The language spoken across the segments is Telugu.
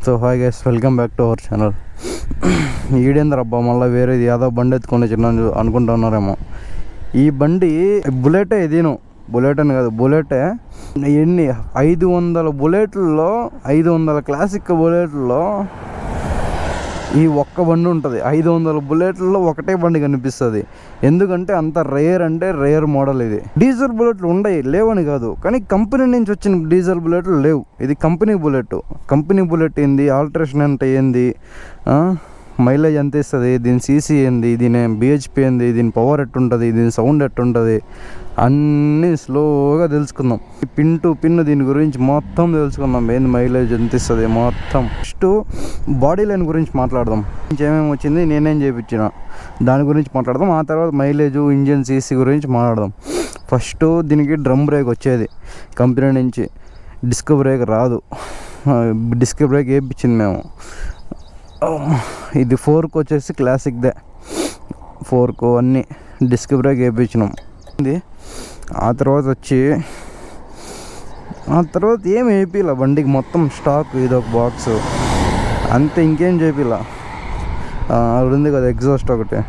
So hi guys, welcome back to our channel. ఈడేంద్రబ్బా మళ్ళీ వేరేది ఏదో బండి ఎత్తుకొని చిన్న అనుకుంటున్నారేమో. ఈ బండి బుల్లెటే, ఇదిను బుల్లెట్ అని కాదు, బుల్లెటే. ఎన్ని 500 బుల్లెట్లలో 500 క్లాసిక్ బుల్లెట్లలో ఈ ఒక్క బండి ఉంటుంది. 500 బుల్లెట్లలో ఒకటే బండి కనిపిస్తుంది. ఎందుకంటే అంత రేర్, అంటే రేర్ మోడల్ ఇది. డీజిల్ బుల్లెట్లు ఉన్నాయి, లేవని కాదు, కానీ కంపెనీ నుంచి వచ్చిన డీజిల్ బుల్లెట్లు లేవు. ఇది కంపెనీ బుల్లెట్. కంపెనీ బుల్లెట్ ఏంది, ఆల్ట్రేషన్ అంటే ఏంది, మైలేజ్ ఎంత ఇస్తుంది, దీని సీసీ ఏంది, దీని బిహెచ్పి ఏంది, దీని పవర్ ఎట్టుంటుంది, దీని సౌండ్ ఎట్టుంటుంది, అన్నీ స్లోగా తెలుసుకుందాం. పిన్ టు పిన్ దీని గురించి మొత్తం తెలుసుకుందాం. ఏంది మైలేజ్ ఎంత ఇస్తుంది మొత్తం. ఫస్ట్ బాడీ లైన్ గురించి మాట్లాడదాం. ఏమేమి వచ్చింది, నేనేం చేయించిన దాని గురించి మాట్లాడదాం. ఆ తర్వాత మైలేజ్, ఇంజిన్ సీసీ గురించి మాట్లాడదాం. ఫస్ట్ దీనికి డ్రమ్ బ్రేక్ వచ్చేది కంపెనీ నుంచి. డిస్క్ బ్రేక్ రాదు. డిస్క్ బ్రేక్ వేయించింది మేము. ఇది 4కు వచ్చేసి క్లాసిక్దే, 4కు అన్నీ డిస్క్ బ్రేక్ వేయించినాం. ఆ తర్వాత ఏం వేపిలా బండికి, మొత్తం స్టాక్ ఇదొక బాక్స్ అంతే, ఇంకేం చేపిలా. అది ఉంది కదా ఎగ్జాస్ట్ ఒకటి,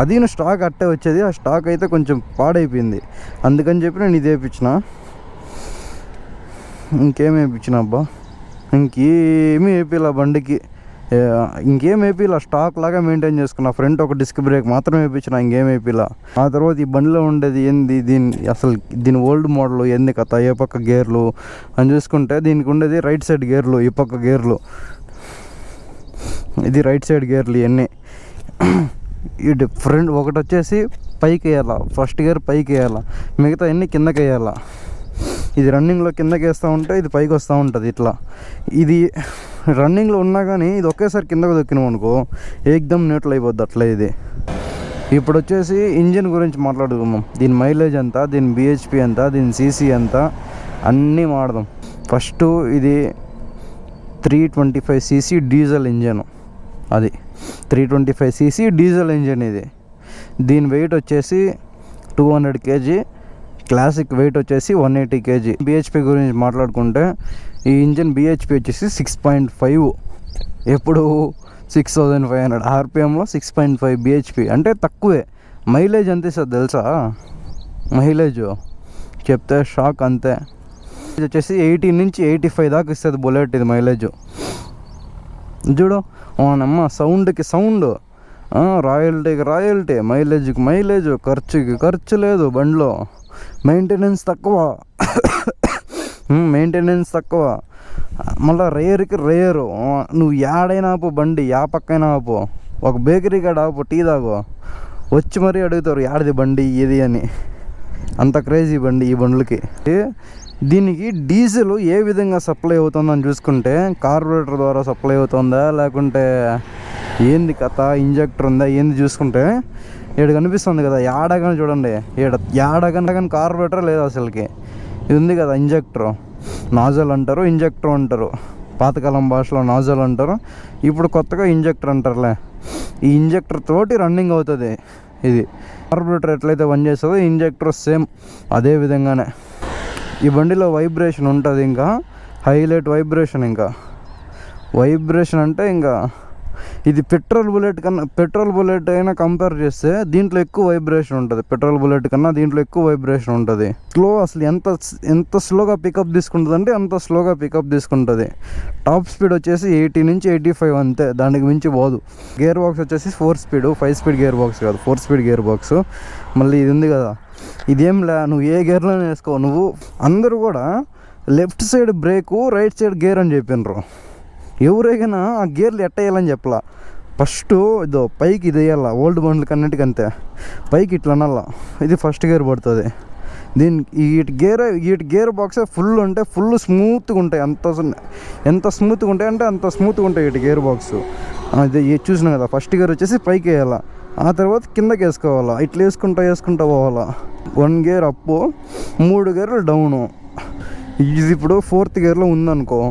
అది స్టాక్ అట్టే వచ్చేది. ఆ స్టాక్ అయితే కొంచెం పాడైపోయింది, అందుకని చెప్పి నేను ఇది వేయించిన. ఇంకేం వేయించిన అబ్బా, ఇంకేమీ వేపిలా బండికి, ఇంకేం వేపిలా. స్టాక్ లాగా మెయింటైన్ చేసుకున్నా. ఫ్రంట్ ఒక డిస్క్ బ్రేక్ మాత్రం వేయించిన, ఇంకేం వేపిలా. ఆ తర్వాత ఈ బండిలో ఉండేది ఏంది, దీని ఓల్డ్ మోడల్ ఏంది కథ, ఏ పక్క గేర్లు అని చూసుకుంటే దీనికి ఉండేది రైట్ సైడ్ గేర్లు, ఈ పక్క గేర్లు, ఇది రైట్ సైడ్ గేర్లు ఇవన్నీ. ఇటు ఫ్రంట్ ఒకటి వచ్చేసి పైకి వేయాల, ఫస్ట్ గేర్ పైకి వేయాల, మిగతా అన్నీ కిందకి వేయాల. ఇది రన్నింగ్లో కిందకి వేస్తూ ఉంటే ఇది పైకి వస్తూ ఉంటుంది ఇట్లా. ఇది రన్నింగ్లో ఉన్నా కానీ ఇది ఒకేసారి కిందకు దొక్కినాం అనుకో ఏకదమ్ న్యూట్రల్ అయిపోద్ది అట్లా. ఇది ఇప్పుడు వచ్చేసి ఇంజిన్ గురించి మాట్లాడుకుందాం. దీని మైలేజ్ ఎంత, దీని బిహెచ్పి ఎంత, దీని సీసీ ఎంత, అన్నీ మాడదాం. ఫస్ట్ ఇది 325cc డీజిల్ ఇంజన్. అది 325cc డీజిల్ ఇంజన్. ఇది దీని వెయిట్ వచ్చేసి 200 kg, క్లాసిక్ వెయిట్ వచ్చేసి 180 kg. బిహెచ్పి గురించి మాట్లాడుకుంటే ఈ ఇంజిన్ బిహెచ్పి వచ్చేసి 6.5, ఎప్పుడు 6500 ఆర్పిఎంలో 6.5 బిహెచ్పి, అంటే తక్కువే. మైలేజ్ ఎంత ఇస్తుంది తెలుసా, మైలేజ్ చెప్తే షాక్ అంతే. ఇది వచ్చేసి 80 నుంచి 85 దాకా ఇస్తుంది బుల్లెట్. ఇది మైలేజ్ చూడు, అవునమ్మ. సౌండ్కి సౌండ్, రాయల్టీకి రాయల్టీ, మైలేజ్కి మైలేజ్, ఖర్చుకి ఖర్చు లేదు బండిలో. మెయింటెనెన్స్ తక్కువ, మళ్ళీ రేర్కి రేరు. నువ్వు యాడైనా ఆపు బండి, యా పక్కైనా ఆపు, ఒక బేకరీ కాడ ఆపు, టీ తాగు, వచ్చి మరీ అడుగుతారు యాడది బండి ఇది అని. అంత క్రేజీ బండి ఈ బండ్లకి. దీనికి డీజిల్ ఏ విధంగా సప్లై అవుతుందని చూసుకుంటే కార్బొరేటర్ ద్వారా సప్లై అవుతుందా, లేకుంటే ఏంది కథ, ఇంజెక్టర్ ఉందా ఏంది చూసుకుంటే ఇక్కడ కనిపిస్తుంది కదా, యాడగానే చూడండి, యాడగానే కార్బొరేటర్ లేదు అసలుకి. ఇది ఉంది కదా ఇంజెక్టర్, నాజల్ అంటారు, ఇంజెక్టర్ అంటారు. పాతకాలం భాషలో నాజల్ అంటారు, ఇప్పుడు కొత్తగా ఇంజెక్టర్ అంటారులే. ఈ ఇంజెక్టర్ తోటి రన్నింగ్ అవుతుంది. ఇది కార్బొరేటర్ ఎట్లయితే పనిచేస్తుందో ఇంజెక్టర్ సేమ్ అదే విధంగానే. ఈ బండిలో వైబ్రేషన్ ఉంటుంది, ఇంకా హైలైట్ వైబ్రేషన్. ఇంకా వైబ్రేషన్ అంటే ఇంకా ఇది పెట్రోల్ బుల్లెట్ అయినా కంపేర్ చేస్తే దీంట్లో ఎక్కువ వైబ్రేషన్ ఉంటుంది. పెట్రోల్ బుల్లెట్ కన్నా దీంట్లో ఎక్కువ వైబ్రేషన్ ఉంటుంది. అసలు ఎంత స్లోగా పికప్ తీసుకుంటుంది అంటే అంత స్లోగా పికప్ తీసుకుంటుంది. టాప్ స్పీడ్ వచ్చేసి 80 నుంచి 85 అంతే, దానికి మించి పోదు. గేర్ బాక్స్ వచ్చేసి 4 స్పీడ్, 5 స్పీడ్ గేర్ బాక్స్ కాదు, 4 స్పీడ్ గేర్ బాక్స్. మళ్ళీ ఇది ఉంది కదా, ఇదేంలే నువ్వు ఏ గేర్లోనే వేసుకో. నువ్వు అందరూ కూడా left side brake, right side gear అని చెప్పినారు. ఎవరైనా ఆ గేర్లు ఎట్టేయాలని చెప్పలా. ఫస్ట్ ఇదో పైకి ఇది వేయాల, ఓల్డ్ బండ్లకి అన్నిటికంతే పైకి ఇట్లా అనాల. ఇది ఫస్ట్ గేర్ పడుతుంది. వీటి గేర్ బాక్స్ ఫుల్ అంటే ఫుల్ స్మూత్గా ఉంటాయి. ఎంత స్మూత్గా ఉంటాయి అంటే అంత స్మూత్గా ఉంటాయి వీటి గేర్ బాక్స్. ఇది చూసినా కదా, ఫస్ట్ గేర్ వచ్చేసి పైకి వేయాల, ఆ తర్వాత కిందకి వేసుకోవాలా. ఇట్లా వేసుకుంటా పోవాలా. 1 గేర్ అప్పు, 3 గేర్లు డౌను. ఇది ఇప్పుడు 4th గేర్లో ఉందనుకో,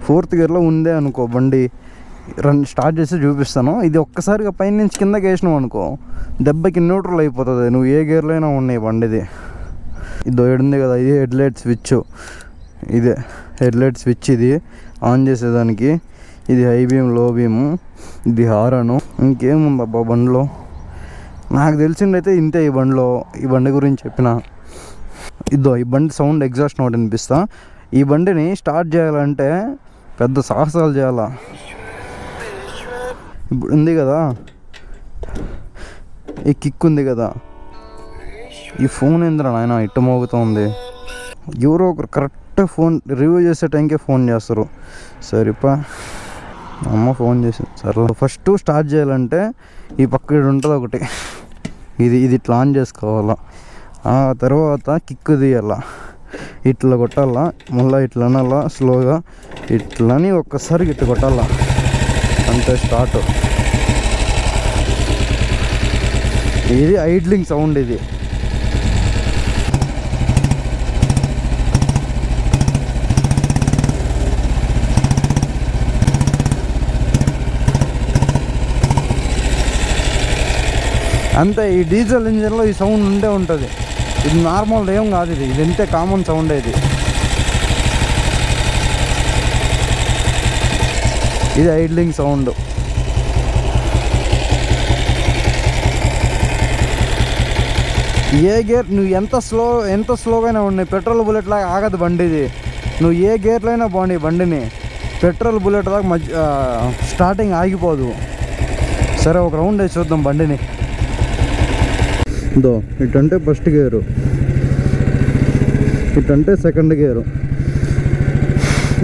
4th గేర్లో ఉందే అనుకో బండి, స్టార్ట్ చేసి చూపిస్తాను. ఇది ఒక్కసారిగా పైన నుంచి కిందకి వేసినావు అనుకో దెబ్బకి న్యూట్రల్ అయిపోతుంది. నువ్వు ఏ గేర్లో అయినా ఉన్నాయి బండిది. ఇది ఏడుంది కదా, ఇది హెడ్ లైట్ స్విచ్. ఇదే హెడ్లైట్ స్విచ్, ఇది ఆన్ చేసేదానికి. ఇది హై బీమ్, లో బీము, ఇది హారను. ఇంకేముందబ్బా బండిలో నాకు తెలిసిందైతే ఇంతే. ఈ బండిలో, ఈ బండి గురించి చెప్పిన. ఇద్దో ఈ బండి సౌండ్ ఎగ్జాస్ట్ నోట్ వినిపిస్తా. ఈ బండిని స్టార్ట్ చేయాలంటే పెద్ద సాహసాలు చేయాలా. ఇప్పుడు ఉంది కదా ఈ కిక్ ఉంది కదా, ఈ ఫోన్ ఏంద్రా నాయన ఇట్ట మోగుతుంది. ఎవరో ఒకరు కరెక్ట్ ఫోన్ రివ్యూ చేసే టైంకే ఫోన్ చేస్తారు. సరిపా అమ్మ ఫోన్ చేసింది. సరే ఫస్ట్ స్టార్ట్ చేయాలంటే ఈ పక్క ఇది ఉంటుంది ఒకటి, ఇది ఇట్లా ఆన్ చేసుకోవాలా. ఆ తర్వాత కిక్ తీయాలా, ఇట్లా కొట్టాలా, మళ్ళీ ఇట్లా అనాలా స్లోగా, ఇట్లని ఒక్కసారి ఇట్లా కొట్టాలా, అంతే స్టార్ట్. ఇది ఐడ్లింగ్ సౌండ్. ఇది అంతే. ఈ డీజిల్ ఇంజిన్లో ఈ సౌండ్ ఉండే ఉంటుంది. ఇది నార్మల్ ఏం కాదు, ఇది ఇంతే కామన్ సౌండ్. ఇది ఐడ్లింగ్ సౌండ్. ఏ గేర్ నువ్వు ఎంత స్లోగా ఉన్నాయి, పెట్రోల్ బుల్లెట్ లాగా ఆగదు బండి. ఇది నువ్వు ఏ గేర్లో అయినా బాగుంది బండిని, పెట్రోల్ బుల్లెట్ లాగా స్టార్టింగ్ ఆగిపోదు. సరే ఒక రౌండ్ వేసి చూద్దాం బండిని. దో ఇటంటే ఫస్ట్ గేరు, ఇటంటే సెకండ్ గేరు.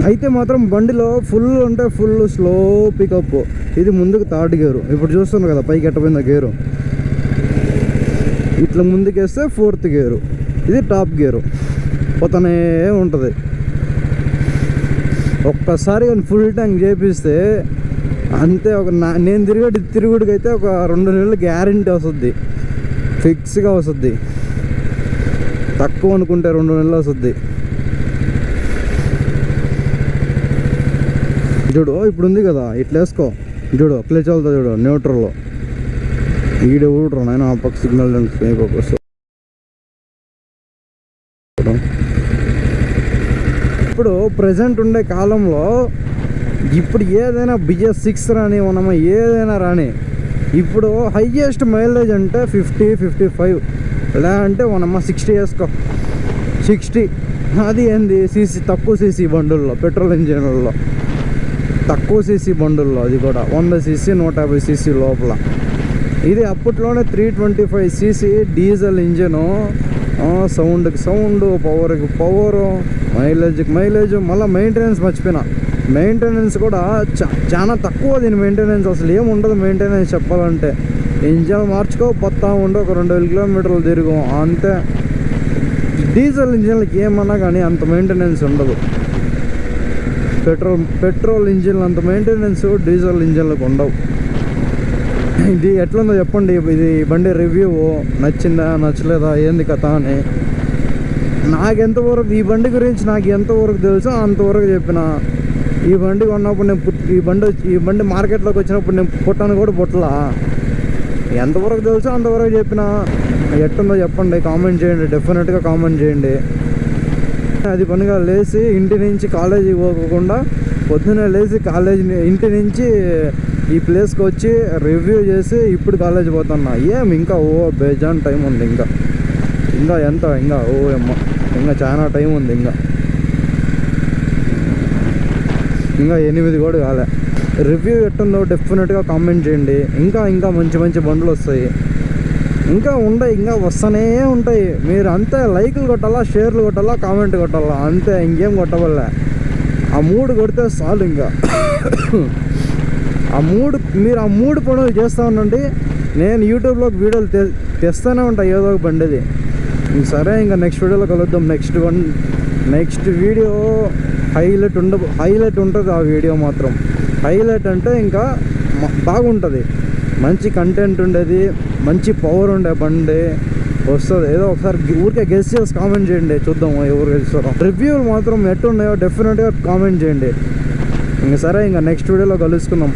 అయితే మాత్రం బండిలో ఫుల్ అంటే ఫుల్ స్లో పికప్. ఇది ముందుకు థర్డ్ గేరు. ఇప్పుడు చూస్తున్నావు కదా పైకి ఎట్టపోయింది గేరు. ఇట్లా ముందుకేస్తే ఫోర్త్ గేరు. ఇది టాప్ గేరు. పోతనే ఉంటుంది. ఒక్కసారి కానీ ఫుల్ ట్యాంక్ చేపిస్తే అంతే. నేను తిరుగుడికి అయితే ఒక 2 నెలలు గ్యారంటీ వస్తుంది, ఫిక్స్గా వస్తుంది. తక్కువ అనుకుంటే 2 నెలలు వస్తుంది. చూడు ఇప్పుడు ఉంది కదా, ఇట్లా వేసుకో. చూడు క్లచ్ వెళ్తా చూడు న్యూట్రల్లో. ఈడ ఊడరు నేను ఆ పక్క సిగ్నల్ వస్తుంది. ఇప్పుడు ప్రజెంట్ ఉండే కాలంలో ఇప్పుడు ఏదైనా BS6 రాని మనము ఏదైనా రాని, ఇప్పుడు హైయెస్ట్ మైలేజ్ అంటే 50-55, ఎలా అంటే మనమ్మ 60 వేసుకో. 60 అది ఏంది సీసీ, తక్కువ సీసీ బండుల్లో, పెట్రోల్ ఇంజిన్లలో తక్కువ సీసీ బండుల్లో, అది కూడా 100 cc 150 cc లోపల. ఇది అప్పట్లోనే 325 cc డీజిల్ ఇంజను. సౌండ్కి సౌండ్, పవర్కి పవరు, మైలేజ్కి మైలేజ్. మళ్ళీ మెయింటెనెన్స్ మర్చిపోయినా. మెయింటెనెన్స్ కూడా చాలా తక్కువ. దీని మెయింటెనెన్స్ అసలు ఏముండదు. మెయింటెనెన్స్ చెప్పాలంటే ఇంజన్ మార్చుకో, పోతా ఉండు, ఒక 2000 కిలోమీటర్లు తిరుగు అంతే. డీజిల్ ఇంజిన్లకి ఏమన్నా కానీ అంత మెయింటెనెన్స్ ఉండదు. పెట్రోల్ ఇంజిన్లు అంత మెయింటెనెన్స్ డీజిల్ ఇంజిన్లకు ఉండవు. ఇది ఎట్లుందో చెప్పండి. ఇది బండి రివ్యూ నచ్చిందా నచ్చలేదా ఏంది కథ అని. నాకెంతవరకు ఈ బండి గురించి నాకు ఎంతవరకు తెలుసో అంతవరకు చెప్పిన. ఈ బండి కొన్నప్పుడు నేను ఈ బండి మార్కెట్లోకి వచ్చినప్పుడు నేను పుట్టాను కూడా పుట్టలా. ఎంతవరకు తెలుసో అంతవరకు చెప్పిన. ఎట్టుందో చెప్పండి, కామెంట్ చేయండి, డెఫినెట్గా కామెంట్ చేయండి. అది పనిగా లేచి ఇంటి నుంచి కాలేజీకి పోకుండా పొద్దున్నే లేచి ఇంటి నుంచి ఈ ప్లేస్కి వచ్చి రివ్యూ చేసి ఇప్పుడు కాలేజీ పోతున్నా. ఇంకా బేజాన్ టైం ఉంది. ఇంకా ఎంత ఇంకా చాలా టైం ఉంది. ఇంకా 8 కూడా కాలే. రివ్యూ ఎట్టుందో డెఫినెట్గా కామెంట్ చేయండి. ఇంకా మంచి మంచి బండ్లు వస్తాయి. ఇంకా వస్తూనే ఉంటాయి. మీరు అంతే లైక్లు కొట్టాలా, షేర్లు కొట్టాలా, కామెంట్ కొట్టాలా, అంతే. ఇంకేం కొట్టవల్లే. ఆ 3 కొడితే చాలు. మీరు ఆ 3 పనులు చేస్తూ ఉండండి. నేను యూట్యూబ్లోకి వీడియోలు తెస్తూనే ఉంటాను ఏదో ఒక బండిది. సరే ఇంకా నెక్స్ట్ వీడియోలో కలుద్దాం. నెక్స్ట్ వీడియో హైలైట్ ఉంటుంది. ఆ వీడియో మాత్రం హైలైట్ అంటే ఇంకా బాగుంటుంది. మంచి కంటెంట్ ఉండేది, మంచి పవర్ ఉండే బండి వస్తుంది. ఏదో ఒకసారి ఊరికే గెస్ చేసి కామెంట్ చేయండి, చూద్దాం ఎవరు గెలుస్తారో. రివ్యూలు మాత్రం ఎట్టున్నాయో డెఫినెట్గా కామెంట్ చేయండి. సరే ఇంకా నెక్స్ట్ వీడియోలో కలుసుకుందాం.